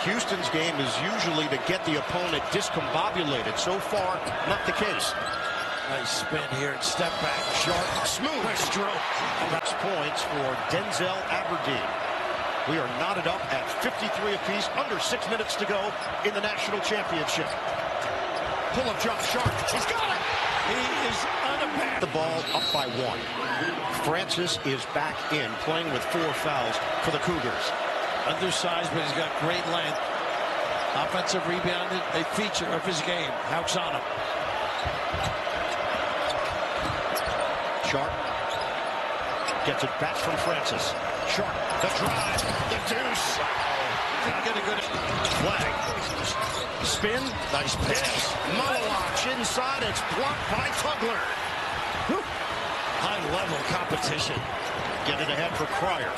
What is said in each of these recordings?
Houston's game is usually to get the opponent discombobulated. So far, not the case. Nice spin here and step back. Sharp, smooth stroke. That's points for Denzel Aberdeen. We are knotted up at 53 apiece, under 6 minutes to go in the national championship. Pull-up jump, Sharp. He's got it! He is unabashed. The ball up by 1. Francis is back in, playing with 4 fouls for the Cougars. Undersized, but he's got great length. Offensive rebounding, a feature of his game. Houks on him. Sharp gets it back from Francis. Sharp, the drive, the deuce. Get a good flag. Spin, nice pass. Malawach inside, it's blocked by Tugler. High-level competition. Get it ahead for Cryer.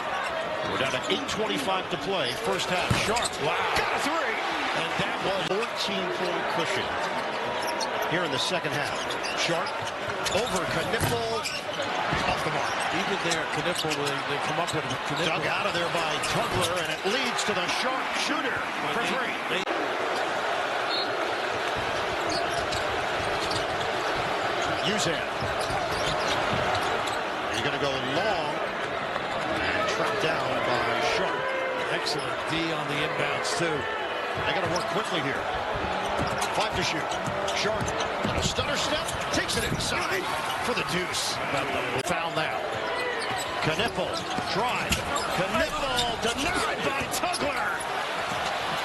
We're down to 8:25 to play, first half. Sharp, Wow. got a 3. And that was 14-point cushion here in the second half. Sharp, over Kniffel, off the mark. Even there, Kniffel, they come up with Kniffel. Dug out of there by Tugler, and it leads to the Sharp shooter for 3. Uzan. He's going to go long. And trapped down by Sharp. Excellent D on the inbounds, too. They got to work quickly here. 5 to shoot. Sharp, a stutter step, takes it inside for the deuce. Foul now. Kniffel, drive. Kniffel denied by Tugler.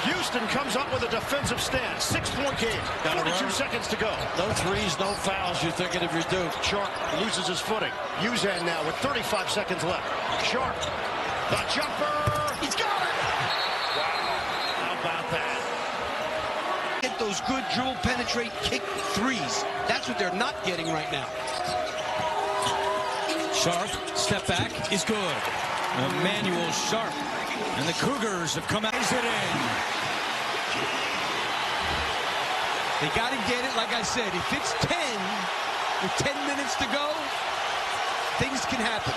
Houston comes up with a defensive stand. 6-point game. 42 seconds to go. No threes, no fouls. You're thinking if you're Duke. Sharp loses his footing. Uzan now with 35 seconds left. Sharp, the jumper. He's got it. Wow. How about that? Get those good dribble, penetrate, kick threes. That's what they're not getting right now. Sharp, step back is good. Emanuel Sharp. And the Cougars have come out. It in. They got to get it, like I said. If it's 10, with 10 minutes to go, things can happen.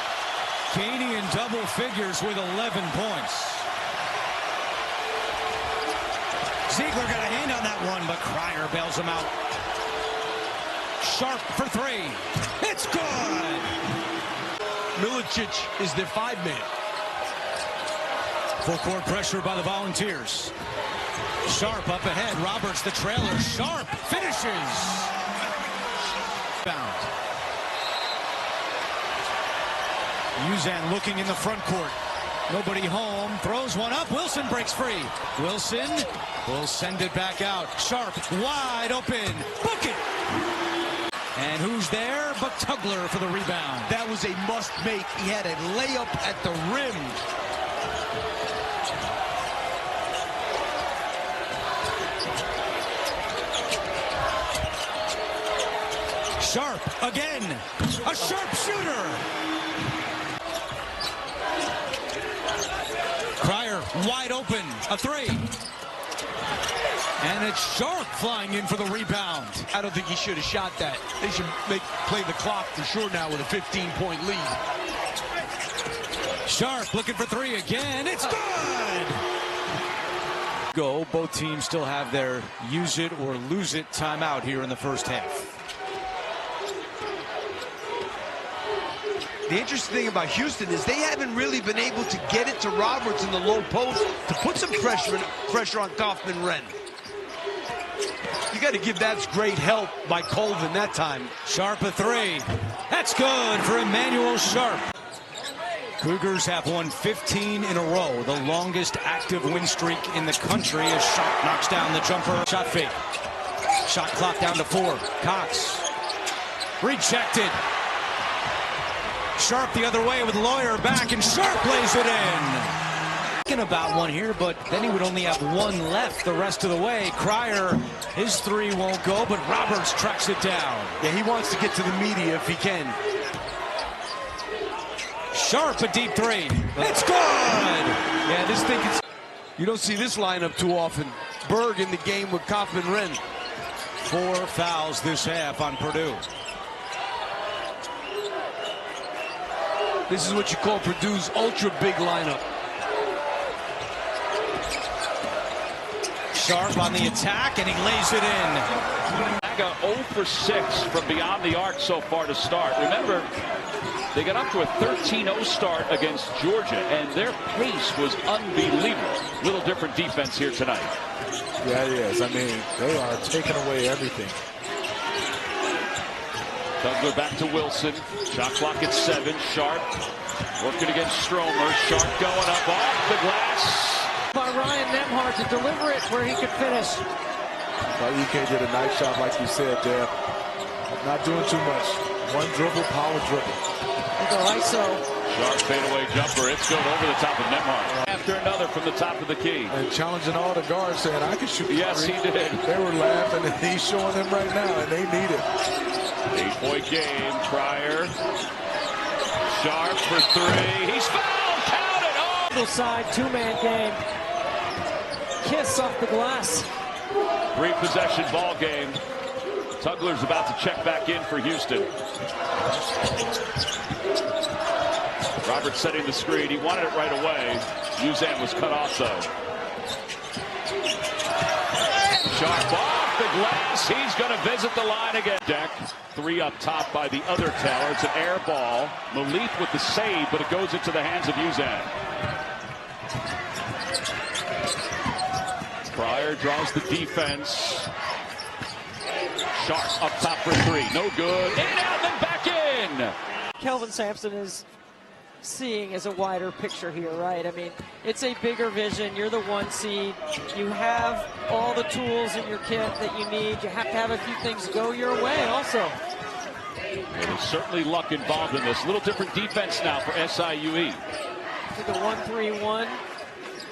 Caney in double figures with 11 points. Ziegler got a hand on that one, but Cryer bails him out. Sharp for 3. It's good! Milicic is their 5-man. Full court pressure by the Volunteers. Sharp up ahead. Roberts the trailer. Sharp finishes. Bound. Uzan looking in the front court. Nobody home. Throws one up. Wilson breaks free. Wilson will send it back out. Sharp wide open. Book it. And who's there but Tugler for the rebound. That was a must-make. He had a layup at the rim. Sharp again. A sharp shooter. Cryer wide open. A 3. And it's Sharp flying in for the rebound. I don't think he should have shot that. They should play the clock for sure now with a 15-point lead. Sharp looking for 3 again. It's good. Go. Both teams still have their use it or lose it timeout here in the first half. The interesting thing about Houston is they haven't really been able to get it to Roberts in the low post to put some pressure on Kaufman-Renn. You got to give that great help by Colvin that time. Sharp a 3. That's good for Emanuel Sharp. Cougars have won 15 in a row, the longest active win streak in the country as Sharp knocks down the jumper. Shot fake. Shot clock down to 4. Cox. Rejected. Sharp the other way with Lawyer back, and Sharp lays it in. Thinking about one here, but then he would only have 1 left the rest of the way. Cryer, his 3 won't go, but Roberts tracks it down. Yeah, he wants to get to the media if he can. Sharp a deep 3. It's good! Yeah, this thing is... You don't see this lineup too often. Berg in the game with Kaufman-Renn. 4 fouls this half on Purdue. This is what you call Purdue's ultra big lineup. Sharp on the attack, and he lays it in. Gonzaga 0 for 6 from beyond the arc so far to start. Remember, they got up to a 13-0 start against Georgia, and their pace was unbelievable. Little different defense here tonight. Yeah, it is. I mean, they are taking away everything. Tugler back to Wilson. Shot clock at 7. Sharp working against Stromer. Sharp going up off the glass. By Ryan Nembhard to deliver it where he could finish. EK did a nice job, like you said, Deb. Not doing too much. One dribble, power dribble. The ISO. Sharp fadeaway jumper. It's going over the top of Nembhard. After another from the top of the key. And challenging all the guards, saying, I can shoot. Yes, he did. They were laughing, and he's showing them right now, and they need it. 8-point game. Pryor. Sharp for 3. He's fouled. Count it. Oh! Middle side, two-man game. Kiss off the glass. 3-possession ball game. Tugler's about to check back in for Houston. Roberts setting the screen. He wanted it right away. Uzan was cut off, though. Sharp off the glass. He's going to visit the line again. Deck 3 up top by the other Taylor. It's an air ball. Malik with the save, but it goes into the hands of Uzan. Pryor draws the defense. Sharp up top for 3. No good. In and out, then back in. Kelvin Sampson is seeing as a wider picture here, right? I mean, it's a bigger vision. You're the 1 seed. You have all the tools in your kit that you need. You have to have a few things go your way also. There's certainly luck involved in this. A little different defense now for SIUE. To the 1-3-1.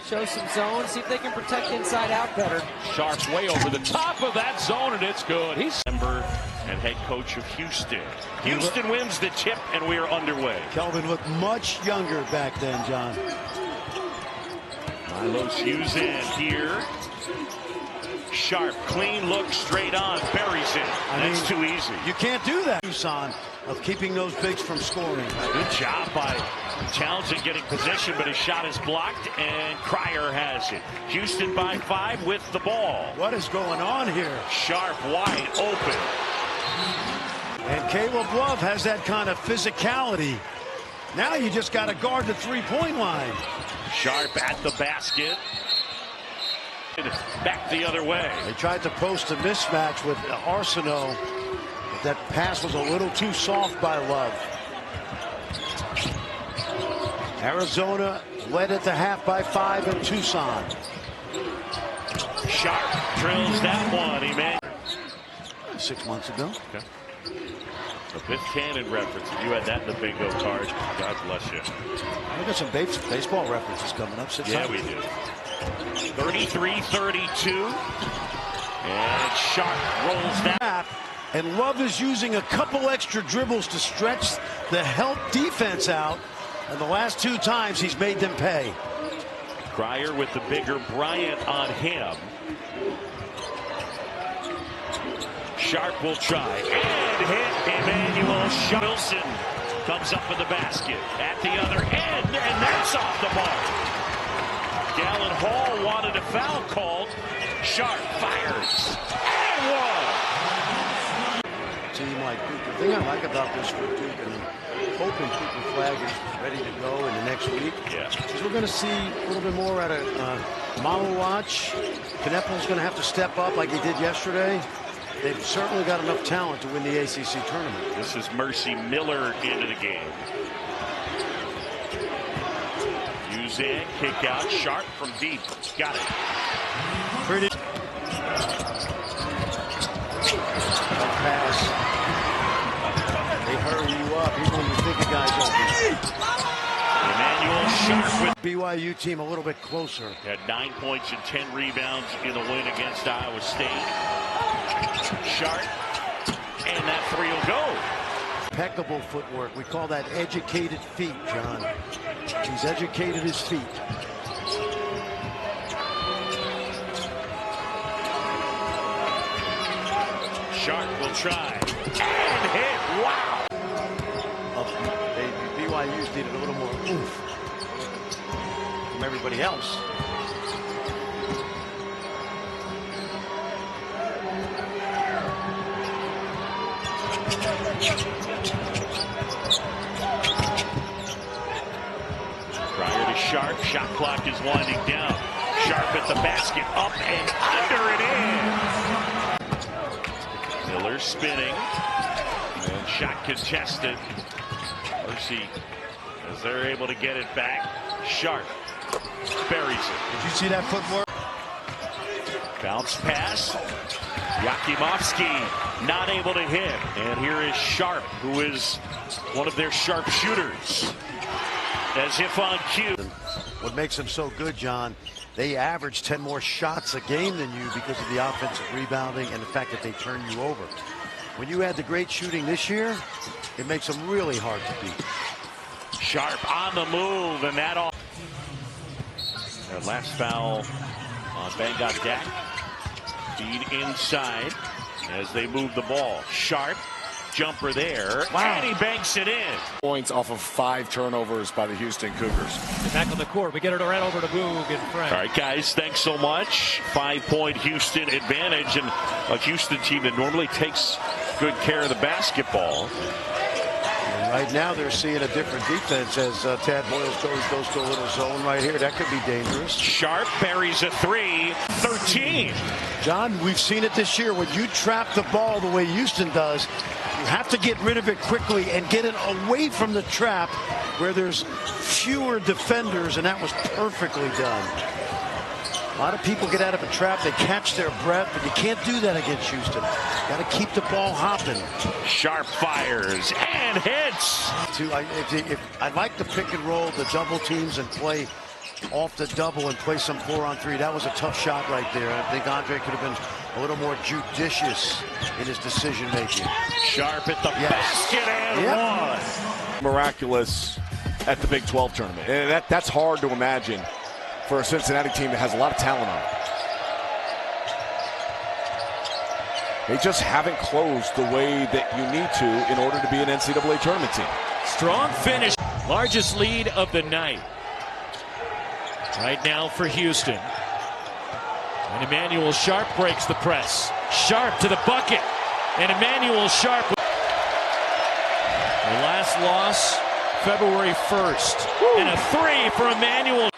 Show some zone. See if they can protect inside out better. Sharp's way over the top of that zone, and it's good. He's Member and head coach of Houston. Houston wins the tip, and we are underway. Kelvin looked much younger back then, John. Milos Uzan here. Sharp, clean look, straight on, buries it. That's too easy. You can't do that, Tucson, of keeping those bigs from scoring. Good job by Townsend getting position, but his shot is blocked, and Cryer has it. Houston by 5 with the ball. What is going on here? Sharp wide open. And Caleb Love has that kind of physicality. Now you just got to guard the three-point line. Sharp at the basket. Back the other way. They tried to post a mismatch with Arsenault, but that pass was a little too soft by Love. Arizona led at the half by 5 in Tucson. Sharp drills that one, Emanuel. 6 months ago. Okay. A Biff Cannon reference. If you had that in the bingo card, God bless you. We got some baseball references coming up. Yeah, we do. 33-32. And Sharp rolls that. And Love is using a couple extra dribbles to stretch the help defense out. And the last 2 times he's made them pay. Cryer with the bigger Bryant on him. Sharp will try and hit Emanuel. Wilson comes up with the basket at the other end, and that's off the mark. Gallon Hall wanted a foul called. Sharp fires and one. Team like Duke. The thing I like about this for Duke, and I'm hoping Cooper Flag is ready to go in the next week. Yeah. Is we're going to see a little bit more out of Malawach. Knepel's going to have to step up like he did yesterday. They've certainly got enough talent to win the ACC tournament. This is Mercy Miller into the game. Uzan, kick out, Sharp from deep. Got it. Pretty. Pass. They hurry you up even when you think a guy's open. Emmanuel Sharp with BYU team a little bit closer. had 9 points and 10 rebounds in the win against Iowa State. Sharp, and that 3 will go. Impeccable footwork. We call that educated feet, John. He's educated his feet. Sharp will try and hit. Wow. BYU's needed a little more oomph from everybody else. Prior to Sharp, shot clock is winding down. Sharp at the basket, up and under it in. Miller spinning, and shot contested. Mercy, as they're able to get it back. Sharp buries it. Did you see that footwork? Bounce pass. Yakimovsky not able to hit. And here is Sharp, who is one of their sharp shooters. As if on cue. What makes them so good, John, they average 10 more shots a game than you because of the offensive rebounding and the fact that they turn you over. When you add the great shooting this year, it makes them really hard to beat. Sharp on the move, and that all. Their last foul on Bangladesh. Feed inside as they move the ball. Sharp, jumper there, and he banks it in. Points off of 5 turnovers by the Houston Cougars. Back on the court, we get it right over to Boog in front. All right, guys, thanks so much. 5-point Houston advantage, and a Houston team that normally takes good care of the basketball. Right now they're seeing a different defense as Tad Boyle goes to a little zone right here. That could be dangerous. Sharp buries a 3, 13. John, we've seen it this year. When you trap the ball the way Houston does, you have to get rid of it quickly and get it away from the trap where there's fewer defenders, and that was perfectly done. A lot of people get out of a trap, they catch their breath, but you can't do that against Houston. Got to keep the ball hopping. Sharp fires and hits. I'd like to pick and roll the double teams and play off the double and play some 4-on-3. That was a tough shot right there. I think Andre could have been a little more judicious in his decision making. Sharp at the basket and one. Miraculous at the Big 12 tournament. And that's hard to imagine for a Cincinnati team that has a lot of talent on it. They just haven't closed the way that you need to in order to be an NCAA tournament team. Strong finish. Largest lead of the night. Right now for Houston. And Emanuel Sharp breaks the press. Sharp to the bucket. And Emanuel Sharp. The last loss February 1st. And a 3 for Emanuel.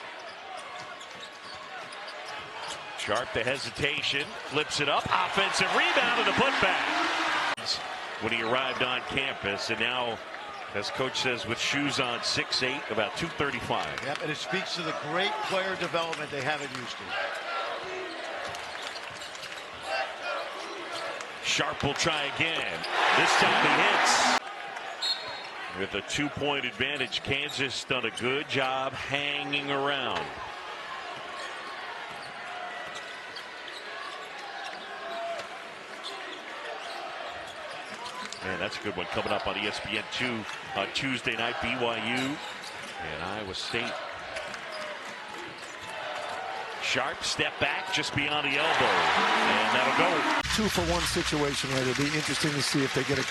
Sharp, the hesitation, flips it up, offensive rebound and the putback. When he arrived on campus, and now, as coach says, with shoes on, 6'8", about 235. Yep, and it speaks to the great player development they have at Houston. Sharp will try again. This time he hits. With a 2-point advantage, Kansas done a good job hanging around. Man, that's a good one coming up on ESPN2 on Tuesday night. BYU and Iowa State. Sharp step back just beyond the elbow, and that'll go. 2-for-1 situation right. It'll be interesting to see if they get a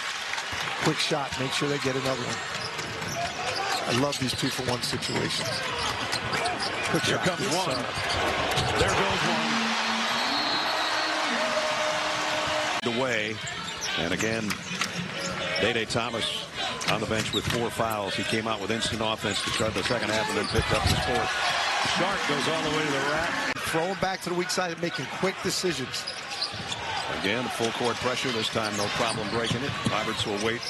quick shot. Make sure they get another one. I love these 2-for-1 situations. Quick Here shot. comes one. There goes one. Away, and again, Day Thomas on the bench with 4 fouls. He came out with instant offense to start the second half and then picked up his 4th. Sharp goes all the way to the rack. Throwing back to the weak side and making quick decisions. Again, full court pressure. This time, no problem breaking it. Roberts will wait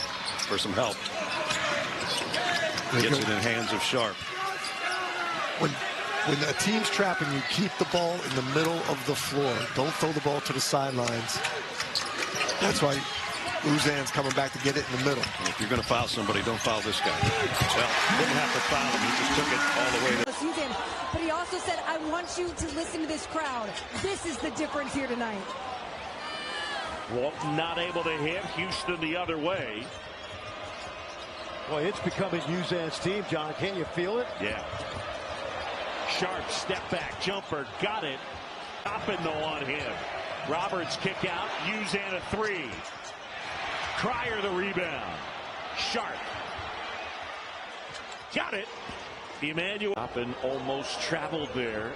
for some help. Gets it in hands of Sharp. When a team's trapping you, keep the ball in the middle of the floor. Don't throw the ball to the sidelines. That's why Uzan's coming back to get it in the middle. And if you're going to foul somebody, don't foul this guy. Well, didn't have to foul him. He just took it all the way to. But he also said, I want you to listen to this crowd. This is the difference here tonight. Walton not able to hit. Houston the other way. Boy, it's becoming Uzan's team, John. Can't you feel it? Yeah. Sharp step back jumper. Got it. Stopping though on him. Roberts kick out. Uzan a 3. Cryer the rebound. Sharp. Got it. Emanuel up and almost traveled there.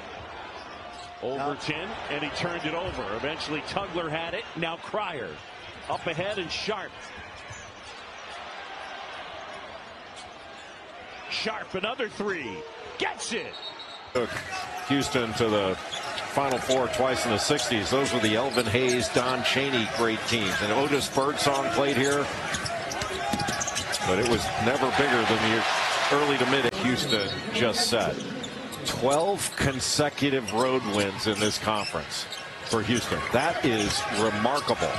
Overton, and he turned it over. Eventually Tugler had it. Now Cryer up ahead and Sharp. Sharp, another three. Gets it. Took Houston to the Final Four twice in the 60s. Those were the Elvin Hayes, Don Chaney great teams. And Otis Birdsong played here. But it was never bigger than the early to mid. Houston just set 12 consecutive road wins in this conference for Houston. That is remarkable.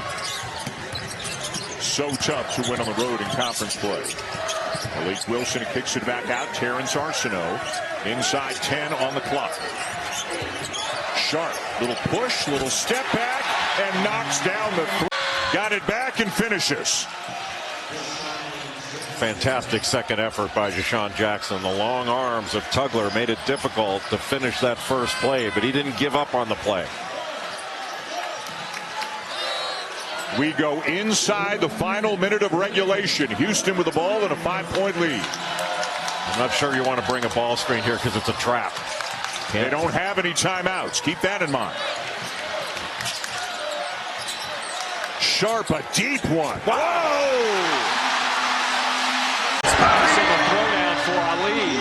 So tough to win on the road in conference play. Malik Wilson kicks it back out. Terrence Arsenault inside 10 on the clock. Sharp, little push, little step back, and knocks down the three. Got it back and finishes. Fantastic second effort by Deshaun Jackson. The long arms of Tugler made it difficult to finish that first play, but he didn't give up on the play. We go inside the final minute of regulation. Houston with the ball and a 5-point lead. I'm not sure you want to bring a ball screen here because it's a trap. They don't have any timeouts. Keep that in mind. Sharp, a deep one. Whoa! Single throwdown for Ali.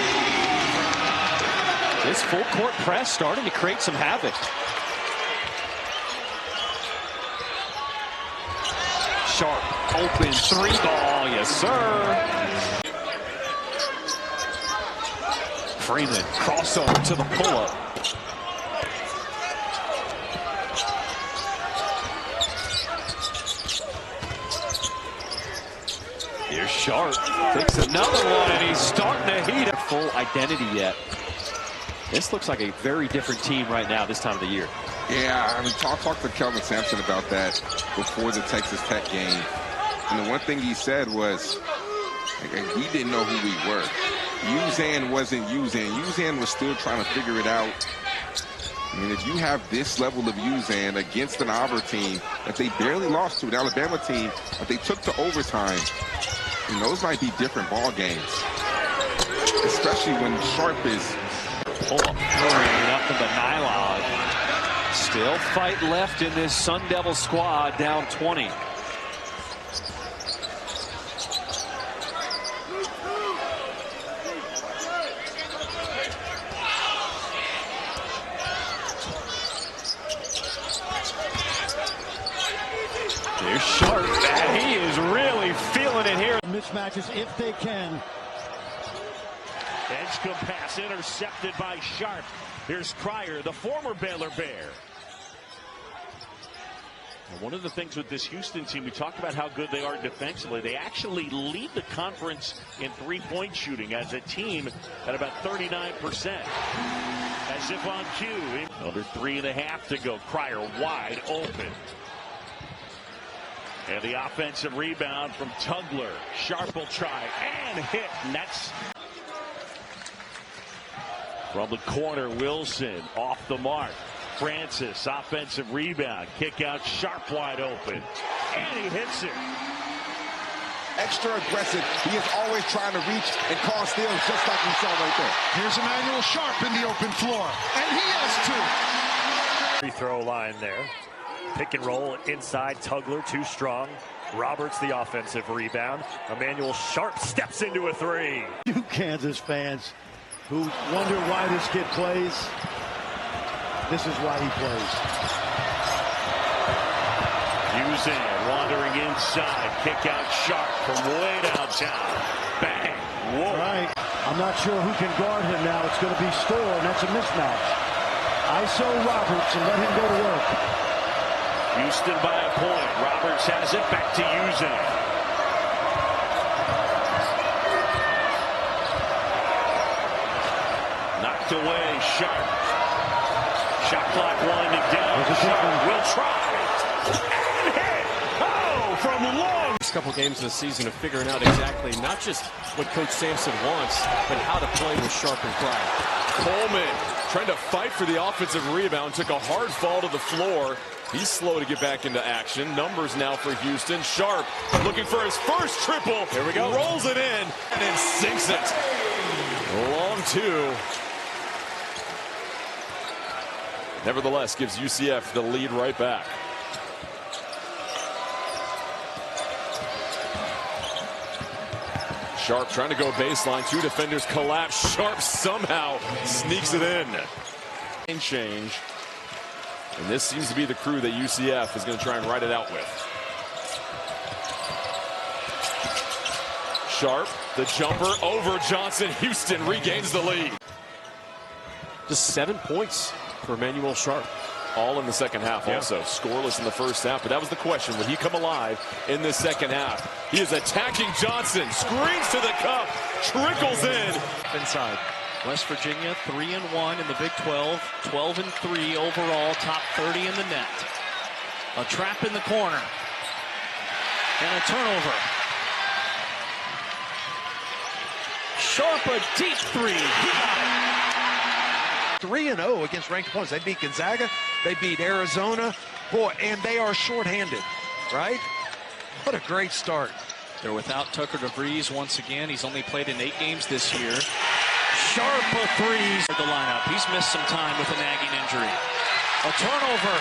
This full court press starting to create some havoc. Sharp, open three ball, yes sir. Freeman, crossover to the pull-up. Here's Sharp, takes another one, and he's starting to heat up. Full identity yet. This looks like a very different team right now this time of the year. Yeah, I mean, talk to Kelvin Sampson about that before the Texas Tech game. And the one thing he said was, he didn't know who we were. Uzan wasn't Uzan. Uzan was still trying to figure it out. I mean, if you have this level of Uzan against an Auburn team that they barely lost to, an Alabama team that they took to overtime, and those might be different ball games. Especially when Sharp is pull up, nothing but nylon. Still fight left in this Sun Devil squad, down 20. There's Sharp, and he is really feeling it here. Mismatches if they can. Edgecombe pass intercepted by Sharp. Here's Cryer, the former Baylor Bear. One of the things with this Houston team, we talked about how good they are defensively. They actually lead the conference in three-point shooting as a team at about 39%. As if on cue. Under 3.5 to go. Cryer wide open. And the offensive rebound from Tugler. Sharp will try and hit. And that's from the corner. Wilson off the mark. Francis, offensive rebound. Kick out, Sharp wide open. And he hits it. extra aggressive. He is always trying to reach and cause steals, just like we saw right there. Here's Emanuel Sharp in the open floor. And he has two. Free throw line there. Pick and roll inside. Tugler too strong. Roberts the offensive rebound. Emanuel Sharp steps into a three. You Kansas fans who wonder why this kid plays, this is why he plays. Uzan wandering inside. Kick out Sharp from way downtown. Bang. Whoa. Right. I'm not sure who can guard him now. It's going to be Storr, and that's a mismatch. ISO Roberts and let him go to work. Houston by a point. Roberts has it back to Uzan. Knocked away. Sharp. Shot clock winding down. Sharp will try. And hit. Oh, from long. Next couple games of the season of figuring out exactly not just what Coach Sampson wants, but how to play with Sharp and Cryer. Coleman trying to fight for the offensive rebound, took a hard fall to the floor. He's slow to get back into action. Numbers now for Houston. Sharp looking for his first triple. Here we go. Rolls it in and then sinks it. Long two. Nevertheless, gives UCF the lead right back. Sharp trying to go baseline. Two defenders collapse. Sharp somehow sneaks it in. Change. And this seems to be the crew that UCF is going to try and ride it out with. Sharp, the jumper over Johnson. Houston regains the lead. Just 7 points for Emanuel Sharp. All in the second half also. Scoreless in the first half, but that was the question. Would he come alive in the second half? He is attacking Johnson. Screens to the cup. Trickles in. Inside. West Virginia 3-1 in the Big 12. 12-3 overall. Top 30 in the net. A trap in the corner. And a turnover. Sharp, a deep three. He got it. 3-0 against ranked opponents. They beat Gonzaga, they beat Arizona, boy, and they are shorthanded, right? What a great start. They're without Tucker DeVries once again. He's only played in 8 games this year. Sharp a threes. The lineup. He's missed some time with a nagging injury. A turnover.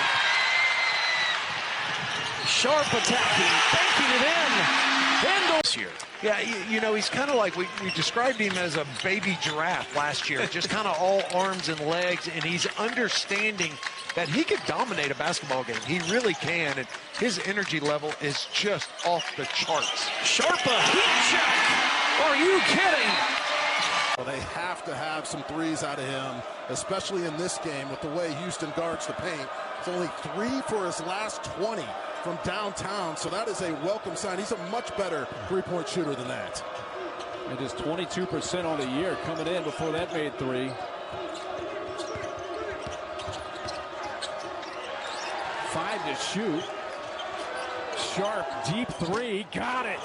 Sharp attacking, banking it in. Here. Yeah, you know, he's kind of like, we described him as a baby giraffe last year, just kind of all arms and legs, and he's understanding that he could dominate a basketball game. He really can, and his energy level is just off the charts. Sharp a heat check. Are you kidding? Well, they have to have some threes out of him, especially in this game with the way Houston guards the paint. It's only 3 for his last 20 from downtown, so that is a welcome sign. He's a much better three-point shooter than that. And just 22% on the year coming in before that made 3. 5 to shoot. Sharp, deep 3, got it.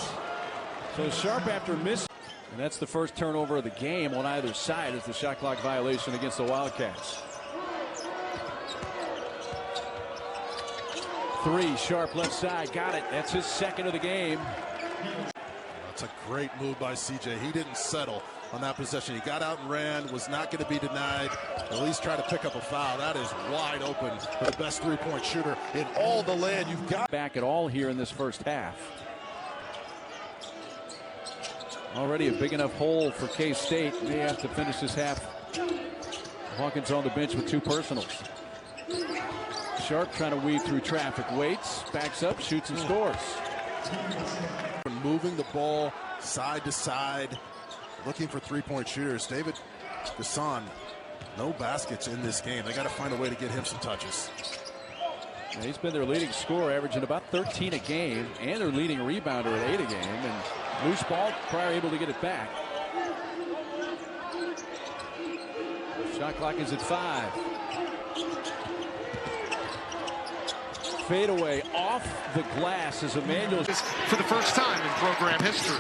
So Sharp after miss. And that's the first turnover of the game on either side as the shot clock violation against the Wildcats. 3, Sharp left side, got it. That's his second of the game. That's a great move by CJ. He didn't settle on that possession. He got out and ran, was not going to be denied. At least try to pick up a foul. That is wide open for the best three-point shooter in all the land. You've got back at all here in this first half. Already a big enough hole for K-State. They have to finish this half. Hawkins on the bench with 2 personals. Sharp trying to weave through traffic. Waits, backs up, shoots and scores. Moving the ball side to side, looking for three-point shooters. David Gasson, no baskets in this game. They got to find a way to get him some touches. Yeah, he's been their leading scorer, averaging about 13 a game, and their leading rebounder at 8 a game. And loose ball, Pryor able to get it back. Shot clock is at 5. Fadeaway off the glass as Emanuel. For the first time in program history.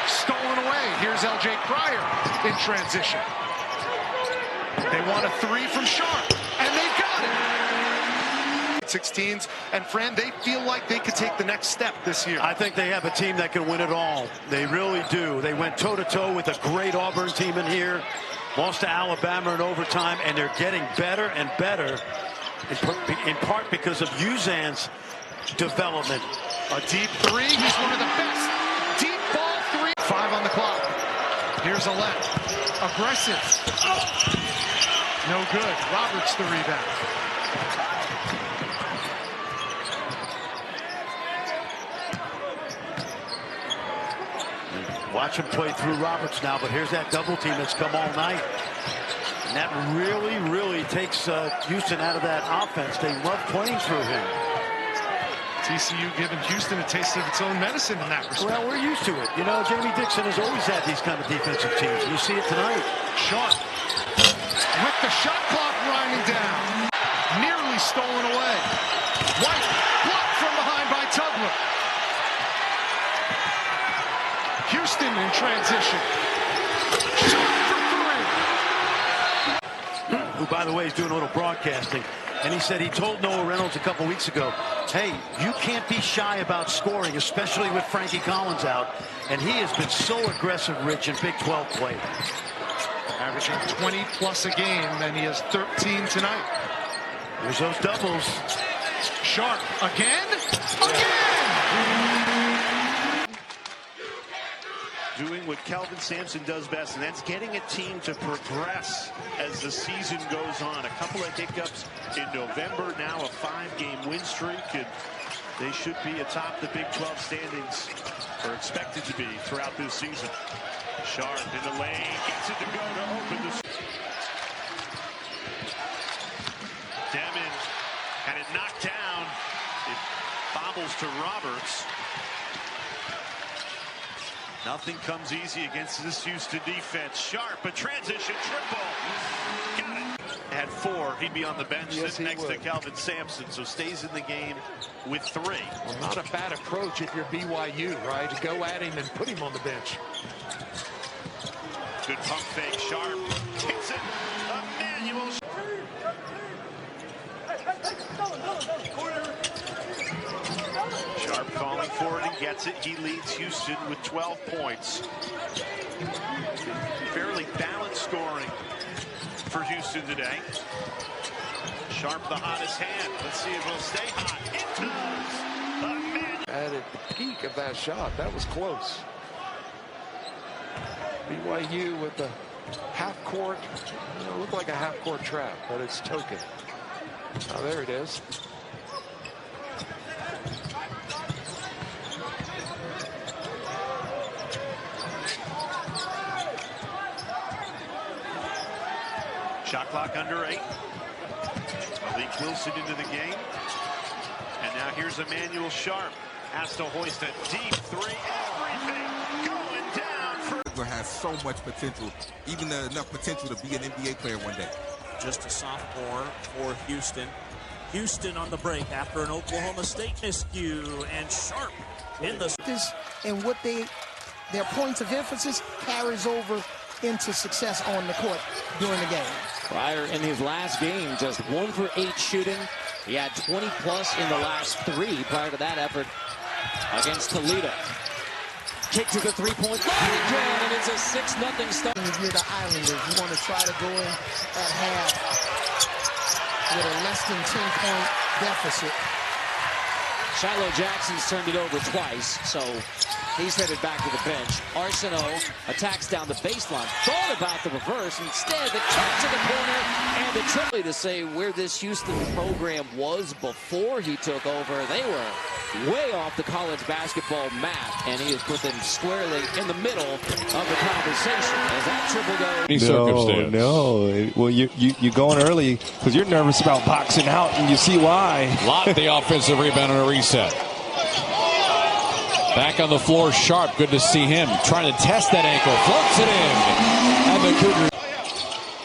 Stolen away. Here's L.J. Pryor in transition. They want a 3 from Sharp, and they've got it. 16s, and Fran, they feel like they could take the next step this year. I think they have a team that can win it all. They really do. They went toe-to-toe with a great Auburn team in here. Lost to Alabama in overtime, and they're getting better and better. In part because of Uzan's development. A deep 3. He's one of the best. Deep ball 3. 5 on the clock. Here's a left. Aggressive. Oh. No good. Roberts the rebound. Watch him play through Roberts now, but here's that double team that's come all night. And that really takes Houston out of that offense. They love playing through him. TCU giving Houston a taste of its own medicine in that respect. Well, we're used to it. You know, Jamie Dixon has always had these kind of defensive teams. You see it tonight. Sharp with the shot clock winding down. Nearly stolen away. White blocked from behind by Tugler. Houston in transition. Sharp for 3. Who, by the way, is doing a little broadcasting. And he said he told Noah Reynolds a couple weeks ago, hey, you can't be shy about scoring, especially with Frankie Collins out. And he has been so aggressive, Rich, in Big 12 play. Averaging 20-plus a game, and he has 13 tonight. There's those doubles. Sharp again. Again! doing what Kelvin Sampson does best, and that's getting a team to progress as the season goes on. A couple of hiccups in November, now a 5-game win streak, and they should be atop the Big 12 standings, or expected to be throughout this season. Sharp in the lane, gets it to go to open the... Demon had it knocked down. It bobbles to Roberts. Nothing comes easy against this Houston defense. Sharp, a transition triple. Got it. Had 4. He'd be on the bench sitting next to Kelvin Sampson, so stays in the game with 3. Well, not a bad approach if you're BYU, right? To go at him and put him on the bench. Good pump fake. Sharp hits it. Emanuel. Sharp calling for it and gets it. He leads Houston with 12 points. Fairly balanced scoring for Houston today. Sharp the hottest hand. Let's see if it'll stay hot. It does. At the peak of that shot, that was close. BYU with the half court, looked like a half court trap, but it's token. Oh, there it is. Shot clock under 8. Malik Wilson into the game. And now here's Emanuel Sharp. Has to hoist a deep 3. Everything going down for... Has so much potential, even enough potential to be an NBA player one day. Just a sophomore for Houston. Houston on the break after an Oklahoma State miscue, and Sharp in the... And what their points of emphasis carries over into success on the court during the game. Pryor in his last game, just 1 for 8 shooting. He had 20 plus in the last 3 prior to that effort against Toledo. Kick to the three-point line again, and it's a 6-0 start. If you're the Islanders, you want to try to go in at half with a less than 10-point deficit. Shiloh Jackson's turned it over twice, so he's headed back to the bench. Arsenault attacks down the baseline. Thought about the reverse. Instead, the kick to the corner and the triple. To say where this Houston program was before he took over, they were way off the college basketball map, and he has put them squarely in the middle of the conversation. As that triple goes. No. Well, you're going early because you're nervous about boxing out, and you see why. Lott the offensive rebound and a reset. Back on the floor, Sharp. Good to see him trying to test that ankle. Floats it in. And the Cougars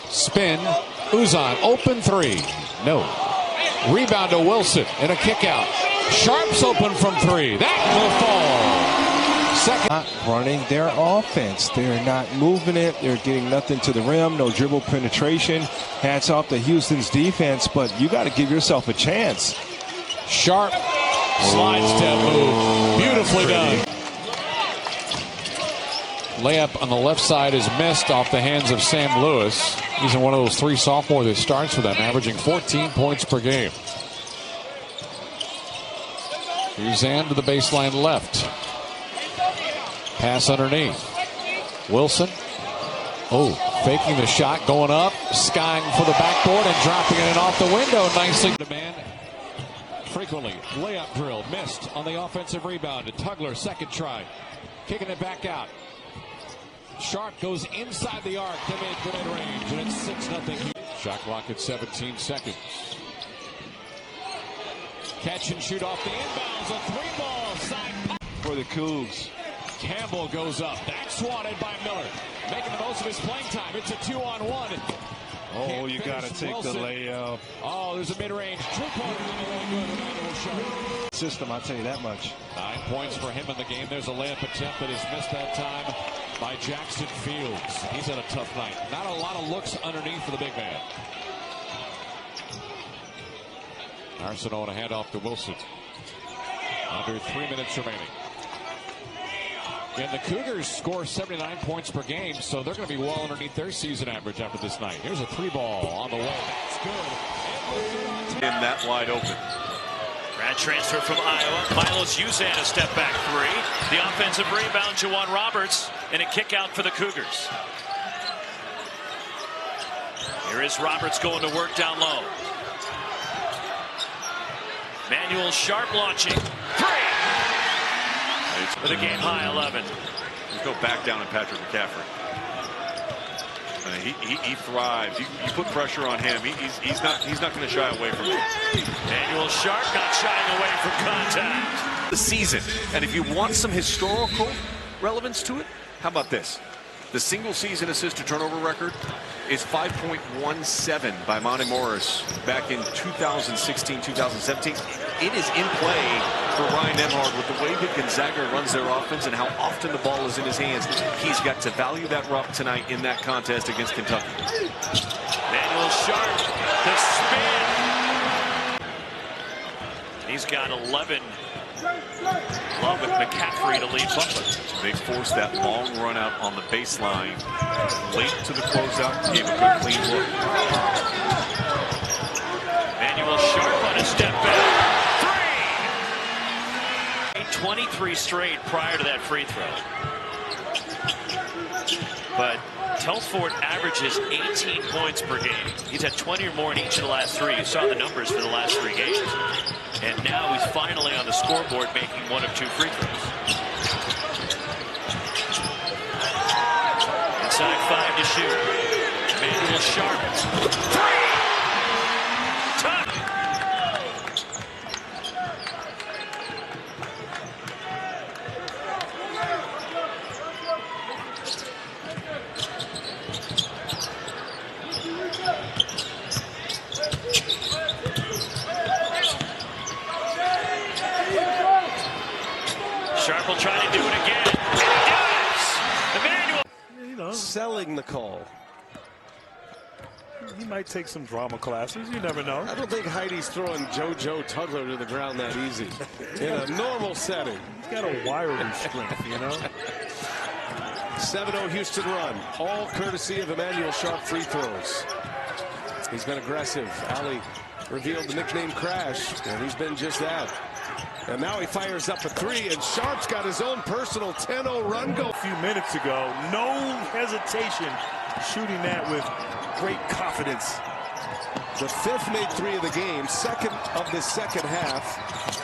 spin. Uzan, open 3. No. Rebound to Wilson and a kick out. Sharp's open from 3. That will fall. Second. Not running their offense. They're not moving it. They're getting nothing to the rim. No dribble penetration. Hats off to Houston's defense, but you got to give yourself a chance. Sharp. Slide step move. Beautifully done. Layup on the left side is missed off the hands of Sam Lewis. He's in one of those 3 sophomores that starts for them, averaging 14 points per game. Uzan to the baseline left. Pass underneath. Wilson. Oh, faking the shot, going up, skying for the backboard and dropping it off the window. Nicely. Demand. Frequently, layup drill, missed on the offensive rebound. Tugler, second try. Kicking it back out. Sharp goes inside the arc to mid-range, and it's 6-0. Shot clock at 17 seconds. Catch and shoot off the inbounds. A 3-ball side pop. For the Cougs. Campbell goes up. That's swatted by Miller. Making the most of his playing time. It's a 2-on-1. Oh, you got to take Wilson. The layup. Oh, there's a mid-range. 3-pointer. System, I'll tell you that much. 9 points for him in the game. There's a layup attempt that is missed that time by Jackson Fields. He's had a tough night. Not a lot of looks underneath for the big man. Arsenault and a handoff to Wilson. Under 3 minutes remaining. And the Cougars score 79 points per game, so they're going to be well underneath their season average after this night. Here's a 3-ball on the way. That's good. In that wide open. Grad transfer from Iowa. Milos Uzan a step back three. The offensive rebound, Juwan Roberts, and a kick out for the Cougars. Here is Roberts going to work down low. Emanuel Sharp launching. Three! With a game high 11. Let's go back down on Patrick McCaffrey. He thrives. You put pressure on him. He's not going to shy away from it. Emanuel Sharp not shying away from contact. The season, and if you want some historical relevance to it, how about this? The single season assist to turnover record is 5.17 by Monty Morris back in 2016-2017. It is in play for Ryan Nembhard with the way that Gonzaga runs their offense and how often the ball is in his hands. He's got to value that rock tonight in that contest against Kentucky. Emanuel Sharp, the spin. He's got 11. Along with McCaffrey to lead Butler. They forced that long run out on the baseline. Late to the closeout, gave a good clean look. Emanuel Sharp on a step back. Three! 23 straight prior to that free throw. But Telford averages 18 points per game. He's had 20 or more in each of the last three. You saw the numbers for the last 3 games. And now he's finally on the scoreboard making 1 of 2 free throws. Inside 5 to shoot. Emanuel Sharp. Three! Touch! Sharp will try to do it again, and he does! Emanuel! You know, selling the call. He might take some drama classes. You never know. I don't think Heidi's throwing JoJo Tugler to the ground that easy in a normal setting. He's got a wiry strength, you know. 7-0 Houston run, all courtesy of Emanuel Sharp free throws. He's been aggressive. Ali revealed the nickname Crash, and he's been just that. And now he fires up a 3, and Sharp's got his own personal 10-0 run go. A few minutes ago, no hesitation, shooting that with great confidence. The 5th made 3 of the game, 2nd of the second half,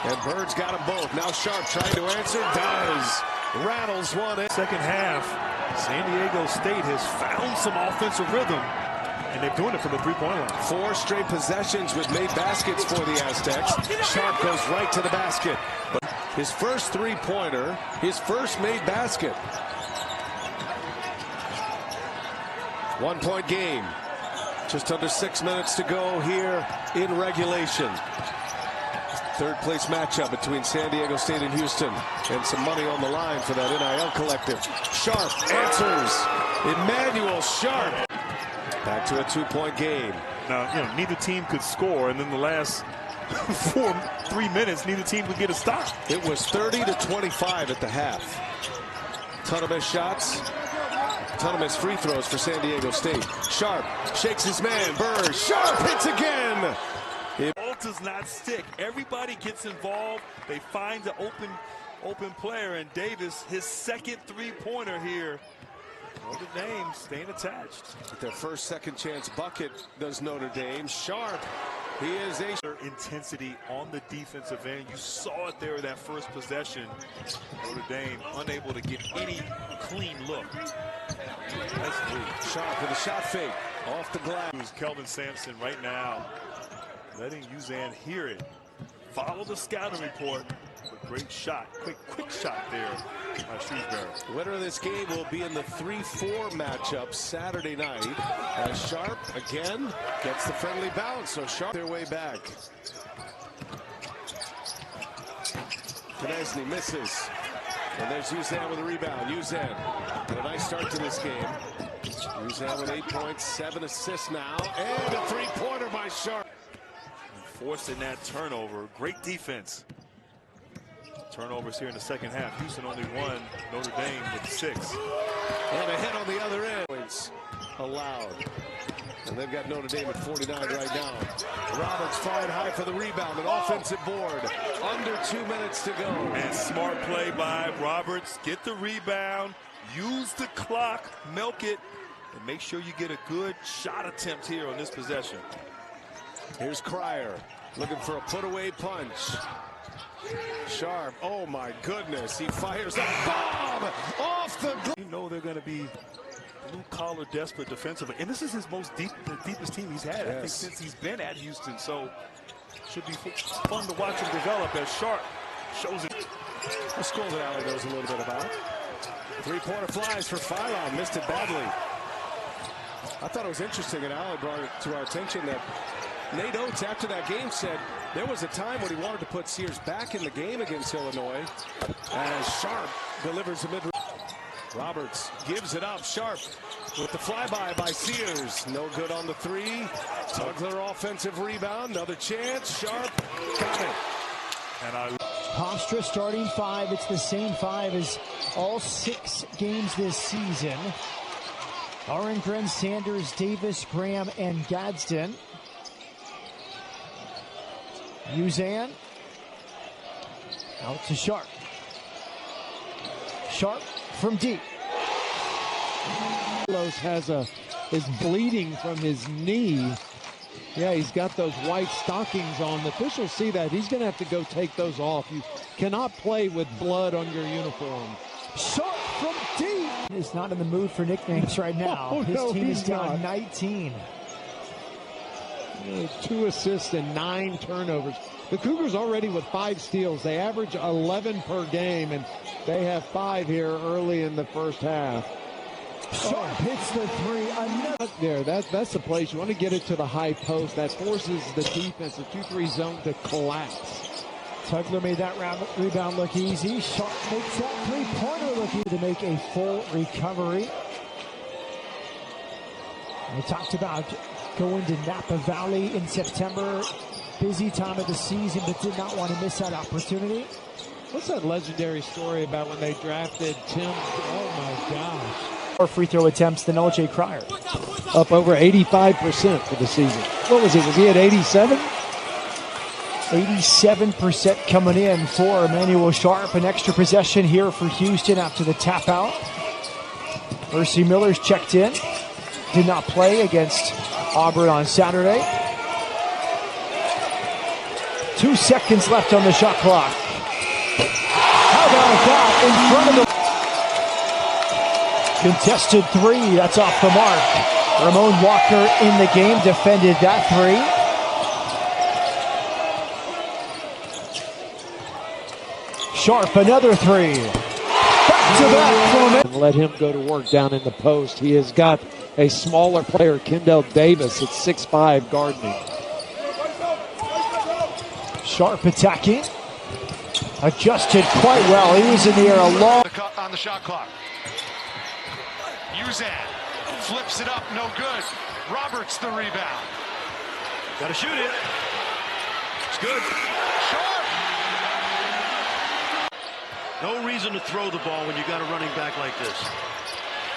and Bird's got them both. Now Sharp trying to answer, does. Rattles one. Second half, San Diego State has found some offensive rhythm. And they're doing it from the three-point line. 4 straight possessions with made baskets for the Aztecs. Sharp goes right to the basket. But his first three-pointer, his first made basket. 1-point game. Just under 6 minutes to go here in regulation. 3rd place matchup between San Diego State and Houston. And some money on the line for that NIL collective. Sharp answers. Emanuel Sharp. Back to a 2-point game. Now, you know, neither team could score, and then the last 3 minutes, neither team could get a stop. It was 30-25 at the half. Ton of missed shots, ton of missed free throws for San Diego State. Sharp shakes his man. Bird. Sharp hits again. The ball does not stick. Everybody gets involved. They find the open player, and Davis, his second three-pointer here. Notre Dame staying attached. With their first second chance bucket does Notre Dame. Sharp, he is a intensity on the defensive end. You saw it there in that first possession. Notre Dame unable to get any clean look. That's Sharp with a shot fake off the glass. Kelvin Sampson right now letting Uzan hear it. Follow the scouting report. A great shot, quick shot there by Shrewsbury. The winner of this game will be in the 3-4 matchup Saturday night as Sharp again gets the friendly bounce. So Sharp their way back. Knesny misses. And there's Uzan with a rebound. Uzan with a nice start to this game. Uzan with 8 points, 7 assists now, and a three-pointer by Sharp. Forcing that turnover. Great defense. Turnovers here in the second half. Houston only won. Notre Dame with 6. And a hit on the other end. Points allowed. And they've got Notre Dame at 49 right now. Roberts flying high for the rebound. An offensive board. Under 2 minutes to go. And smart play by Roberts. Get the rebound. Use the clock. Milk it. And make sure you get a good shot attempt here on this possession. Here's Cryer looking for a put-away punch. Sharp. Oh, my goodness. He fires a bomb off the glass. You know they're going to be blue-collar, desperate defensively. And this is his most the deepest team he's had, I think, since he's been at Houston. So should be fun to watch him develop as Sharp shows it. A school that Allie knows a little bit about. Three-pointer flies for Philon. Missed it badly. I thought it was interesting, and Allie brought it to our attention that Nate Oates, after that game, said there was a time when he wanted to put Sears back in the game against Illinois. As Sharp delivers a mid. Roberts gives it up. Sharp with the flyby by Sears. No good on the three. Tugler offensive rebound. Another chance. Sharp got it. And Hofstra starting five. It's the same five as all 6 games this season. Arngren, Sanders, Davis, Graham, and Gadsden. Uzan out to Sharp. Sharp from deep. Is bleeding from his knee. Yeah, he's got those white stockings on. The officials see that. He's going to have to go take those off. You cannot play with blood on your uniform. Sharp from deep. He's not in the mood for nicknames right now. Oh, his no, team is he's down not. 19. 2 assists and 9 turnovers. The Cougars already with 5 steals. They average 11 per game, and they have 5 here early in the first half. Sharp hits the three. There, that's the place. You want to get it to the high post. That forces the defense, the 2-3 zone, to collapse. Tugler made that rebound look easy. Sharp makes that three-pointer look easy to make a full recovery. We talked about going to Napa Valley in September. Busy time of the season, but did not want to miss that opportunity. What's that legendary story about when they drafted Tim? Oh, my gosh. More free throw attempts than LJ Cryer. Up over 85% for the season. What was it? Was he at 87? 87% coming in for Emanuel Sharp. An extra possession here for Houston after the tap out. Mercy Miller's checked in. Did not play against Auburn on Saturday. 2 seconds left on the shot clock. How about that in front of the contested three? That's off the mark. Ramon Walker in the game defended that three. Sharp, another three. Back to back. And let him go to work down in the post. He has got a smaller player, Kendall Davis, at 6'5", guarding him. Sharp attacking. Adjusted quite well. He was in the air a long. On the shot clock. Uzan flips it up, no good. Roberts the rebound. Got to shoot it. It's good. Sharp. No reason to throw the ball when you got a running back like this.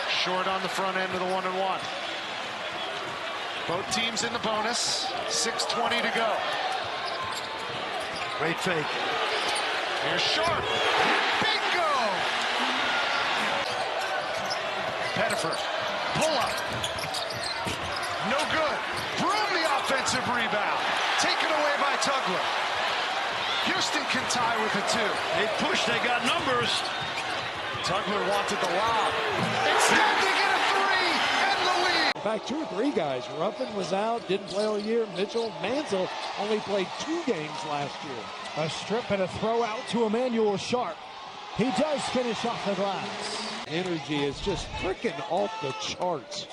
Short on the front end of the 1-and-1. Both teams in the bonus. 6:20 to go. Great fake. Here's Sharp. Bingo! Pettiford. Pull up. No good. Broom the offensive rebound. Taken away by Tugler. Houston can tie with a 2. They push. They got numbers. Tugler wanted the lob. Instead, they get a 3 and the lead. In fact, 2 or 3 guys. Ruffin was out, didn't play all year. Mitchell, Mansell only played 2 games last year. A strip and a throw out to Emanuel Sharp. He does finish off the glass. Energy is just freaking off the charts.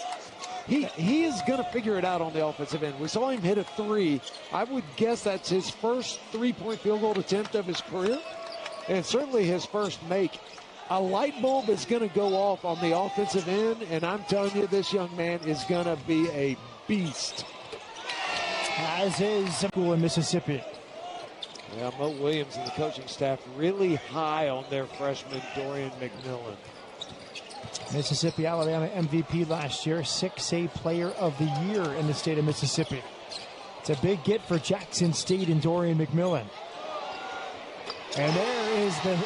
He is going to figure it out on the offensive end. We saw him hit a 3. I would guess that's his first 3-point field goal attempt of his career, and certainly his first make. A light bulb is going to go off on the offensive end, and I'm telling you, this young man is going to be a beast. As is school in Mississippi. Yeah, Mo Williams and the coaching staff really high on their freshman Dorian McMillan. Mississippi Alabama MVP last year, 6A Player of the Year in the state of Mississippi. It's a big get for Jackson State and Dorian McMillan. And there is the